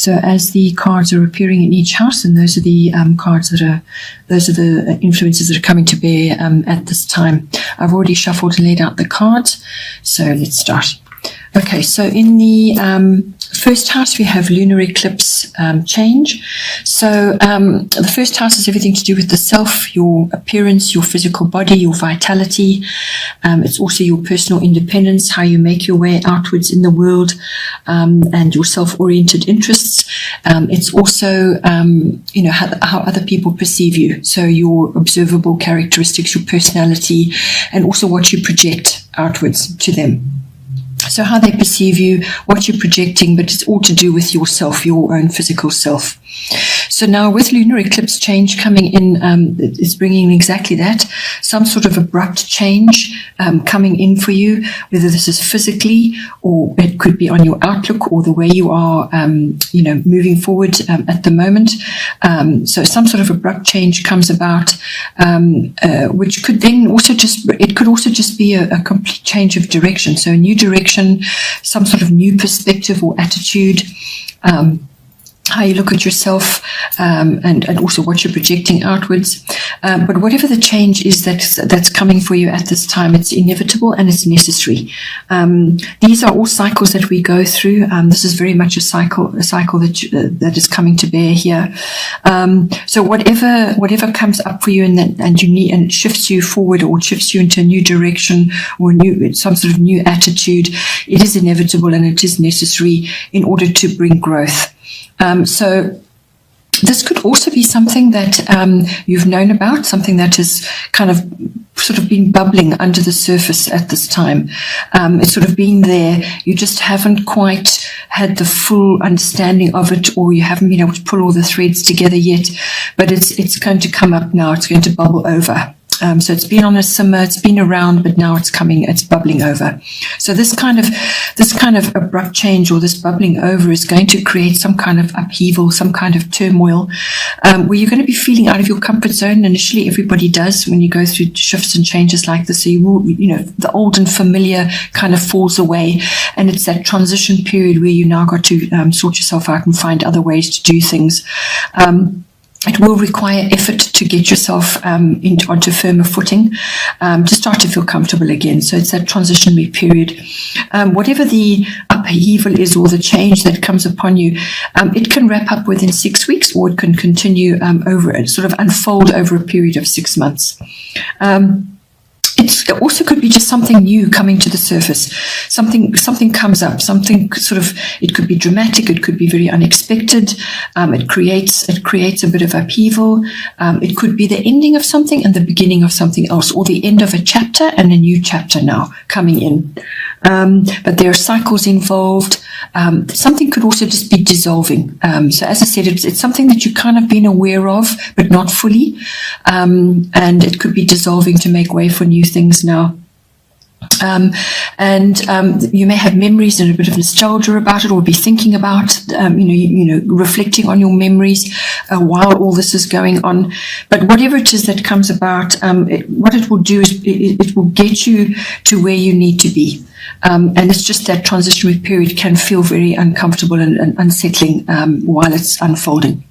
So as the cards are appearing in each house, and those are the those are the influences that are coming to bear at this time. I've already shuffled and laid out the cards, so let's start. Okay, so in the first house we have lunar eclipse change. So the first house is everything to do with the self, your appearance, your physical body, your vitality. It's also your personal independence, how you make your way outwards in the world, and your self-oriented interests. It's also how other people perceive you. So your observable characteristics, your personality, and also what you project outwards to them. So how they perceive you, what you're projecting, but it's all to do with yourself, your own physical self. So now with lunar eclipse change coming in, it's bringing exactly that, some sort of abrupt change coming in for you, whether this is physically or it could be on your outlook or the way you are, moving forward at the moment. So some sort of abrupt change comes about, which could then also just be a complete change of direction. So a new direction, some sort of new perspective or attitude, how you look at yourself, and also what you're projecting outwards. But whatever the change is that's coming for you at this time, it's inevitable and it's necessary. These are all cycles that we go through. This is very much a cycle that is coming to bear here. So whatever comes up for you and it shifts you forward or shifts you into a new direction or some sort of new attitude, it is inevitable and it is necessary in order to bring growth. So this could also be something that you've known about, something that has kind of sort of been bubbling under the surface at this time. It's sort of been there. You just haven't quite had the full understanding of it, or you haven't been able to pull all the threads together yet. But it's going to come up now. It's going to bubble over. So it's been on a simmer, it's been around, but now it's bubbling over. So this kind of abrupt change or this bubbling over is going to create some kind of upheaval, some kind of turmoil, where you're going to be feeling out of your comfort zone. Initially, everybody does when you go through shifts and changes like this. So you will, the old and familiar kind of falls away, and it's that transition period where you now got to sort yourself out and find other ways to do things. It will require effort to get yourself onto firmer footing, to start to feel comfortable again. So it's that transitionary period. Whatever the upheaval is or the change that comes upon you, it can wrap up within 6 weeks, or it can continue sort of unfold over a period of 6 months. It also could be just something new coming to the surface. Something comes up. Something it could be dramatic. It could be very unexpected. It creates a bit of upheaval. It could be the ending of something and the beginning of something else, or the end of a chapter and a new chapter now coming in. But there are cycles involved. Something could also just be dissolving. So as I said, it's something that you've kind of been aware of, but not fully. And it could be dissolving to make way for new things now. You may have memories and a bit of nostalgia about it, or be thinking about, reflecting on your memories while all this is going on. But whatever it is that comes about, what it will do is it will get you to where you need to be. And it's just that transitionary period can feel very uncomfortable and unsettling while it's unfolding.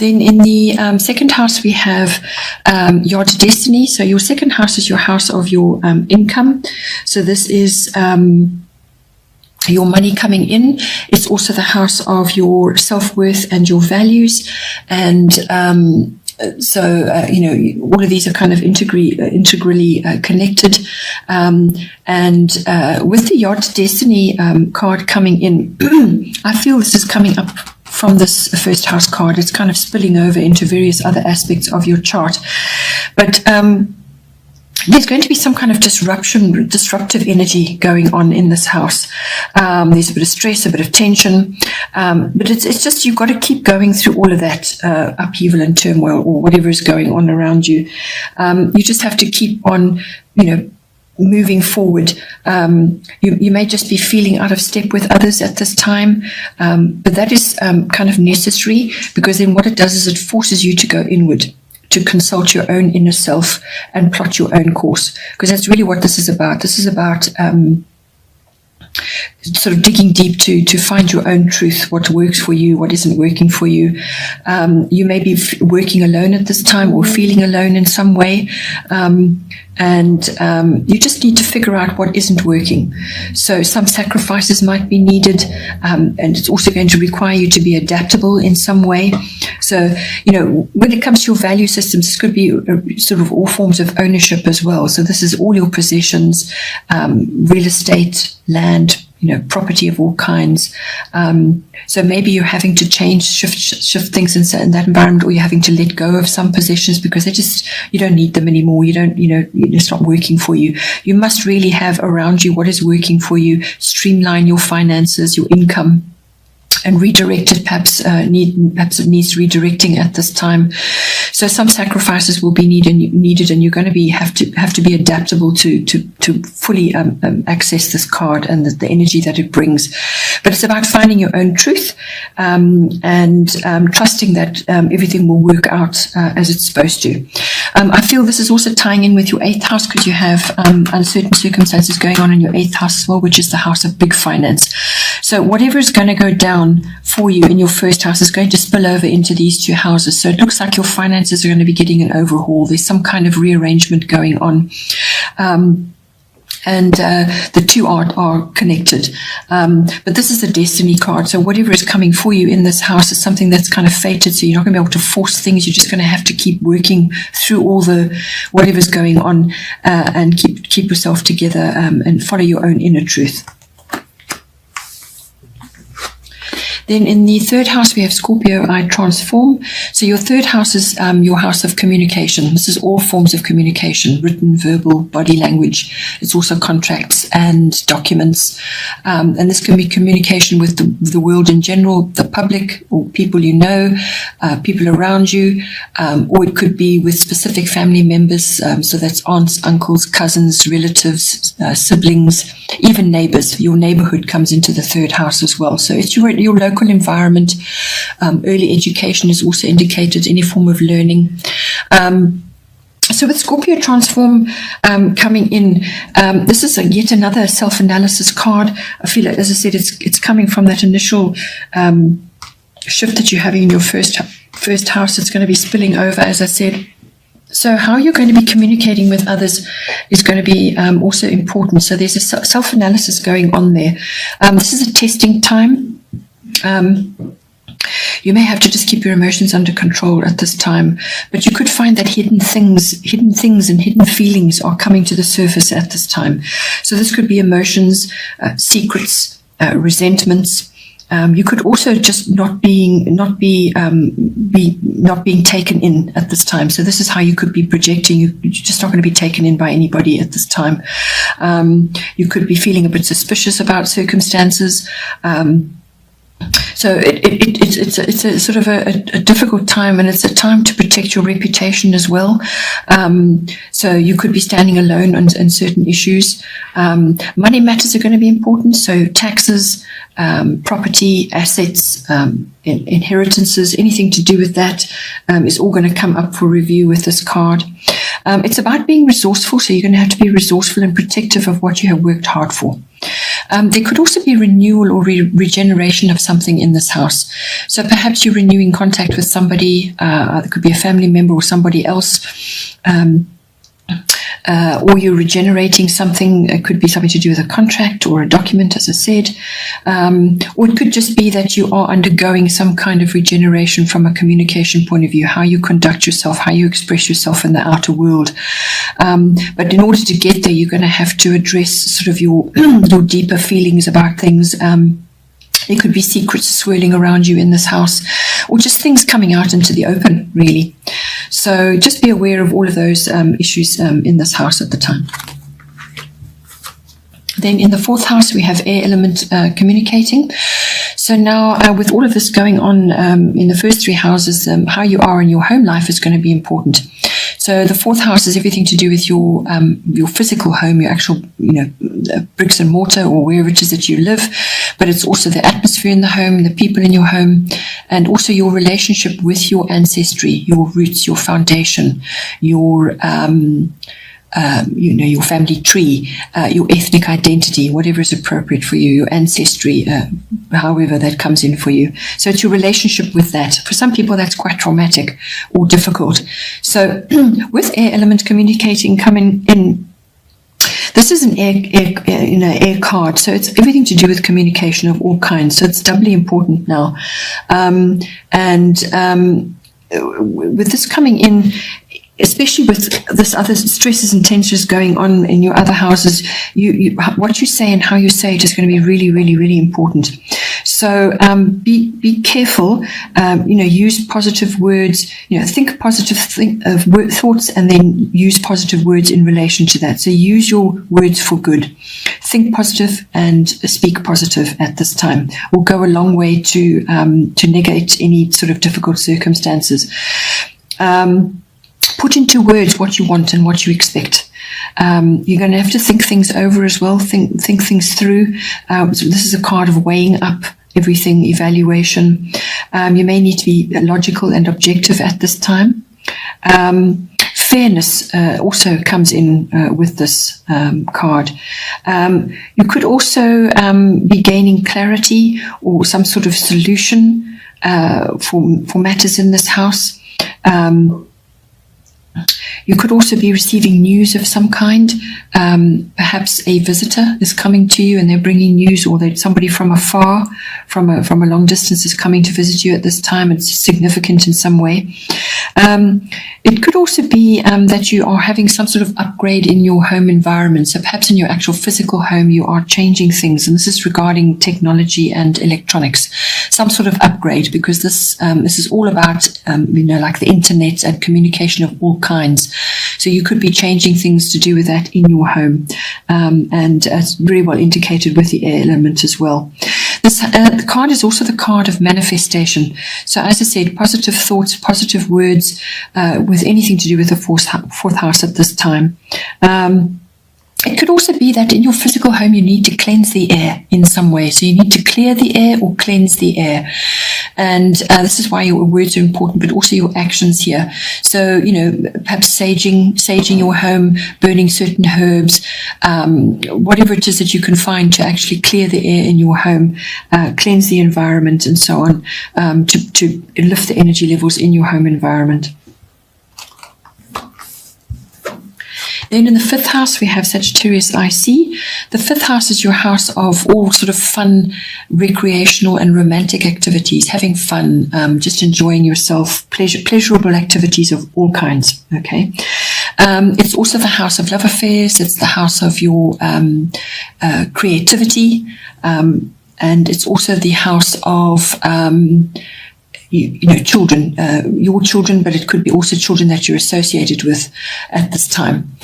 Then in the second house, we have your destiny. So your second house is your house of your income. So this is your money coming in. It's also the house of your self-worth and your values. And all of these are kind of integrally connected. With the Yod Destiny card coming in, I feel this is coming up from this first house card. It's kind of spilling over into various other aspects of your chart. But there's going to be some kind of disruptive energy going on in this house. There's a bit of stress, a bit of tension, but it's just you've got to keep going through all of that upheaval and turmoil, or whatever is going on around you. You just have to keep on, moving forward. You may just be feeling out of step with others at this time, but that is kind of necessary, because then what it does is it forces you to go inward, to consult your own inner self and plot your own course, because that's really what this is about. This is about sort of digging deep to find your own truth, what works for you, what isn't working for you. You may be working alone at this time or feeling alone in some way. And you just need to figure out what isn't working. So some sacrifices might be needed, and it's also going to require you to be adaptable in some way. So, when it comes to your value systems, this could be sort of all forms of ownership as well. So this is all your possessions, real estate, land, property of all kinds. So maybe you're having to shift things in that environment, or you're having to let go of some possessions because you don't need them anymore. It's not working for you. You must really have around you what is working for you. Streamline your finances, your income, and redirect it. Perhaps it needs redirecting at this time. So some sacrifices will be needed, and you're going to have to be adaptable to fully access this card and the energy that it brings. But it's about finding your own truth and trusting that everything will work out as it's supposed to. I feel this is also tying in with your 8th house, because you have uncertain circumstances going on in your 8th house as well, which is the house of big finance. So whatever is going to go down for you in your first house is going to spill over into these 2 houses. So it looks like your finances are going to be getting an overhaul. There's some kind of rearrangement going on. And the 2 are connected. But this is a destiny card. So whatever is coming for you in this house is something that's kind of fated. So you're not going to be able to force things. You're just going to have to keep working through all whatever's going on and keep yourself together and follow your own inner truth. Then in the 3rd house, we have Scorpio, I transform. So your 3rd house is your house of communication. This is all forms of communication, written, verbal, body language. It's also contracts and documents. And this can be communication with the world in general, the public, or people you know, people around you, or it could be with specific family members. So that's aunts, uncles, cousins, relatives, siblings, even neighbors. Your neighborhood comes into the 3rd house as well. So it's your local environment. Early education is also indicated, any form of learning. So with Scorpio transform coming in, this is yet another self-analysis card. I feel like, as I said, it's coming from that initial shift that you're having in your first house. It's going to be spilling over, as I said. So how you're going to be communicating with others is going to be also important. So there's a self-analysis going on there. This is a testing time. You may have to just keep your emotions under control at this time, but you could find that hidden things and hidden feelings are coming to the surface at this time. So this could be emotions, secrets, resentments. You could also just not being taken in at this time. So this is how you could be projecting. You're just not going to be taken in by anybody at this time. You could be feeling a bit suspicious about circumstances. So it's a sort of a difficult time, and it's a time to protect your reputation as well. So you could be standing alone on certain issues. Money matters are going to be important. So taxes, property, assets, inheritances, anything to do with that is all going to come up for review with this card. It's about being resourceful. So you're going to have to be resourceful and protective of what you have worked hard for. There could also be renewal or regeneration of something in this house. So perhaps you're renewing contact with somebody, it could be a family member or somebody else, or you're regenerating something. It could be something to do with a contract or a document, as I said, or it could just be that you are undergoing some kind of regeneration from a communication point of view, how you conduct yourself, how you express yourself in the outer world. But in order to get there, you're going to have to address sort of your deeper feelings about things. There could be secrets swirling around you in this house, or just things coming out into the open, really. So just be aware of all of those issues in this house at the time. Then in the 4th house, we have air element communicating. So now with all of this going on in the first 3 houses, how you are in your home life is going to be important. So the 4th house is everything to do with your physical home, your actual, bricks and mortar, or wherever it is that you live. But it's also the atmosphere in the home, the people in your home, and also your relationship with your ancestry, your roots, your foundation, your your family tree, your ethnic identity, whatever is appropriate for you, your ancestry, however that comes in for you. So it's your relationship with that. For some people, that's quite traumatic or difficult. So with air element communicating coming in, this is an air card, so it's everything to do with communication of all kinds. So it's doubly important now. With this coming in, especially with this other stresses and tensions going on in your other houses, what you say and how you say it is going to be really, really, really important. So be careful. Use positive words. Think positive thoughts, and then use positive words in relation to that. So use your words for good. Think positive and speak positive at this time. Will go a long way to negate any sort of difficult circumstances. Put into words what you want and what you expect. You're going to have to think things over as well, think things through. So this is a card of weighing up everything, evaluation. You may need to be logical and objective at this time. Fairness also comes in with this card. You could also be gaining clarity or some sort of solution for matters in this house. You could also be receiving news of some kind. Perhaps a visitor is coming to you and they're bringing news, or somebody from afar, from a long distance, is coming to visit you at this time. It's significant in some way. It could also be that you are having some sort of upgrade in your home environment. So perhaps in your actual physical home, you are changing things. And this is regarding technology and electronics, some sort of upgrade, because this is all about, like the internet and communication of all kinds. So you could be changing things to do with that in your home. And it's very well indicated with the air element as well. This the card is also the card of manifestation. So as I said, positive thoughts, positive words, with anything to do with the fourth house at this time. It could also be that in your physical home you need to cleanse the air in some way. So you need to clear the air or cleanse the air. And this is why your words are important, but also your actions here. So, perhaps saging your home, burning certain herbs, whatever it is that you can find to actually clear the air in your home, cleanse the environment and so on, to lift the energy levels in your home environment. Then in the fifth house, we have Sagittarius IC. The fifth house is your house of all sort of fun, recreational and romantic activities, having fun, just enjoying yourself, pleasurable activities of all kinds, okay? It's also the house of love affairs. It's the house of your creativity. And it's also the house of children, your children, but it could be also children that you're associated with at this time.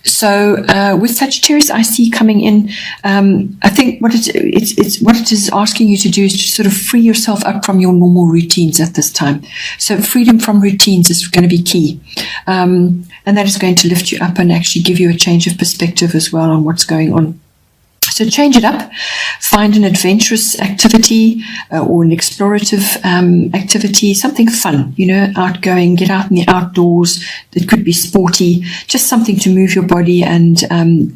So with Sagittarius IC coming in, I think what it is asking you to do is to sort of free yourself up from your normal routines at this time. So freedom from routines is going to be key. And that is going to lift you up and actually give you a change of perspective as well on what's going on. So change it up, find an adventurous activity or an explorative activity, something fun, outgoing, get out in the outdoors. It could be sporty, just something to move your body and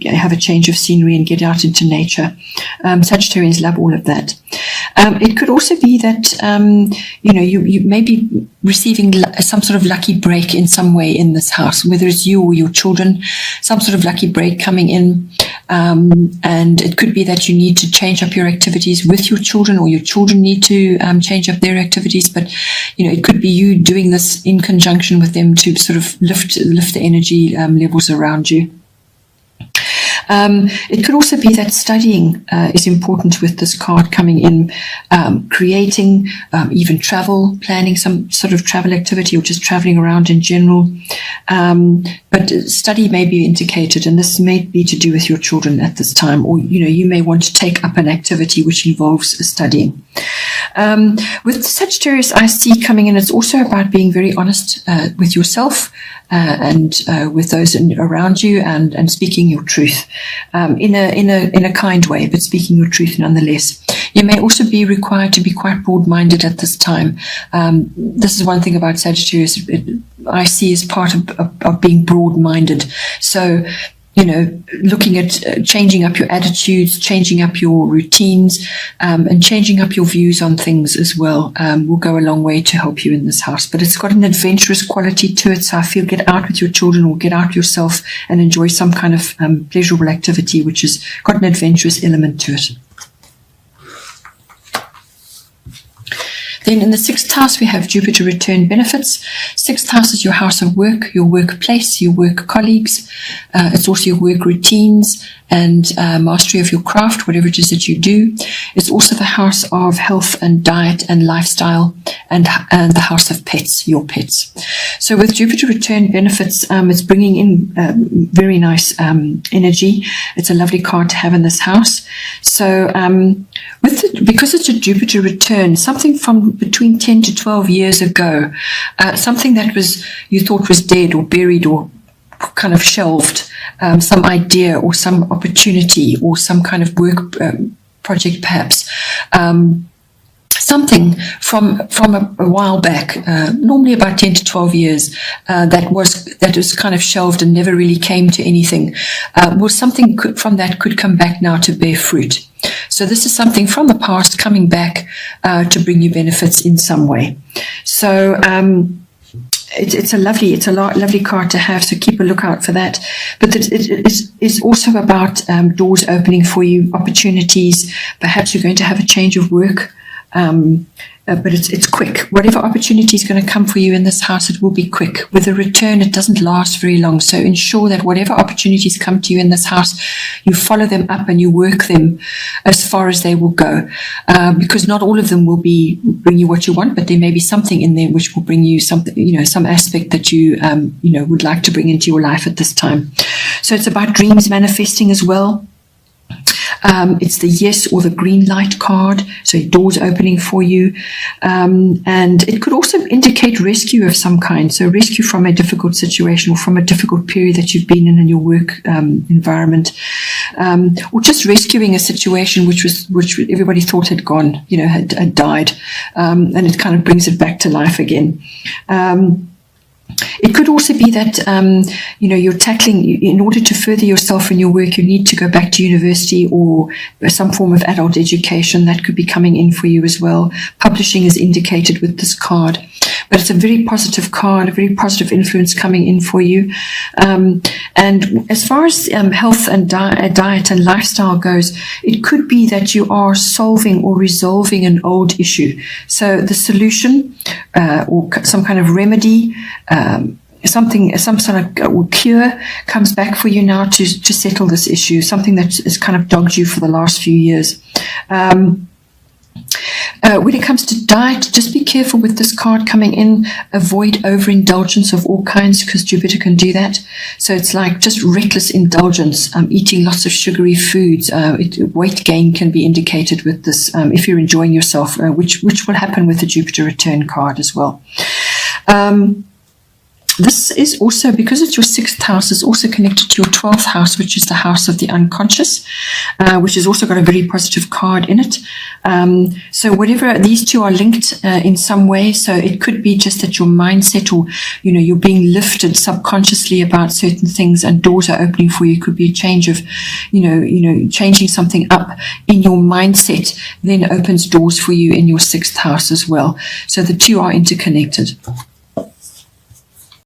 have a change of scenery and get out into nature. Sagittarians love all of that. It could also be that, you may be receiving some sort of lucky break in some way in this house, whether it's you or your children, some sort of lucky break coming in. And it could be that you need to change up your activities with your children, or your children need to change up their activities. But, it could be you doing this in conjunction with them to sort of lift the energy levels around you. It could also be that studying is important with this card coming in, creating, even travel, planning some sort of travel activity, or just traveling around in general. But study may be indicated, and this may be to do with your children at this time, or, you may want to take up an activity which involves studying. With Sagittarius IC coming in, it's also about being very honest with yourself, and with those around you, and speaking your truth in a kind way, but speaking your truth nonetheless. You may also be required to be quite broad-minded at this time. This is one thing about Sagittarius. I see as part of being broad-minded. So, looking at changing up your attitudes, changing up your routines, and changing up your views on things as well will go a long way to help you in this house. But it's got an adventurous quality to it, so I feel get out with your children or get out yourself and enjoy some kind of pleasurable activity which has got an adventurous element to it. Then in the 6th house, we have Jupiter return benefits. 6th house is your house of work, your workplace, your work colleagues. It's also your work routines and mastery of your craft, whatever it is that you do. It's also the house of health and diet and lifestyle, and the house of pets, your pets. So with Jupiter return benefits, it's bringing in very nice energy. It's a lovely card to have in this house. So because it's a Jupiter return, something from between 10 to 12 years ago, something that you thought was dead or buried or kind of shelved, some idea or some opportunity or some kind of work project perhaps, something from a while back, normally about 10 to 12 years, that was kind of shelved and never really came to anything. Well, something from that could come back now to bear fruit. So this is something from the past coming back to bring you benefits in some way. So it's a lovely card to have, so keep a lookout for that. But it's also about doors opening for you, opportunities. Perhaps you're going to have a change of work. But it's quick. Whatever opportunity is going to come for you in this house, it will be quick. With a return, it doesn't last very long. So ensure that whatever opportunities come to you in this house, you follow them up and you work them as far as they will go. Because not all of them will bring you what you want, but there may be something in there which will bring you something, some aspect that you, would like to bring into your life at this time. So it's about dreams manifesting as well. It's the yes or the green light card, so doors opening for you. And it could also indicate rescue of some kind, so rescue from a difficult situation or from a difficult period that you've been in your work environment, or just rescuing a situation which everybody thought had gone, had died, and it kind of brings it back to life again. It could also be that, you're tackling, in order to further yourself in your work, you need to go back to university or some form of adult education. That could be coming in for you as well. Publishing is indicated with this card. But it's a very positive card, a very positive influence coming in for you. And as far as health and diet and lifestyle goes, it could be that you are solving or resolving an old issue. So the solution or some kind of remedy, some sort of cure comes back for you now to settle this issue, something that has kind of dogged you for the last few years. When it comes to diet, just be careful with this card coming in. Avoid overindulgence of all kinds, because Jupiter can do that. So it's like just reckless indulgence, eating lots of sugary foods. Weight gain can be indicated with this if you're enjoying yourself, which will happen with the Jupiter return card as well. This is also, because it's your 6th house, it's also connected to your 12th house, which is the house of the unconscious, which has also got a very positive card in it. So whatever, these two are linked in some way. So it could be just that your mindset, or, you're being lifted subconsciously about certain things and doors are opening for you. It could be a change of, changing something up in your mindset, then opens doors for you in your 6th house as well. So the two are interconnected.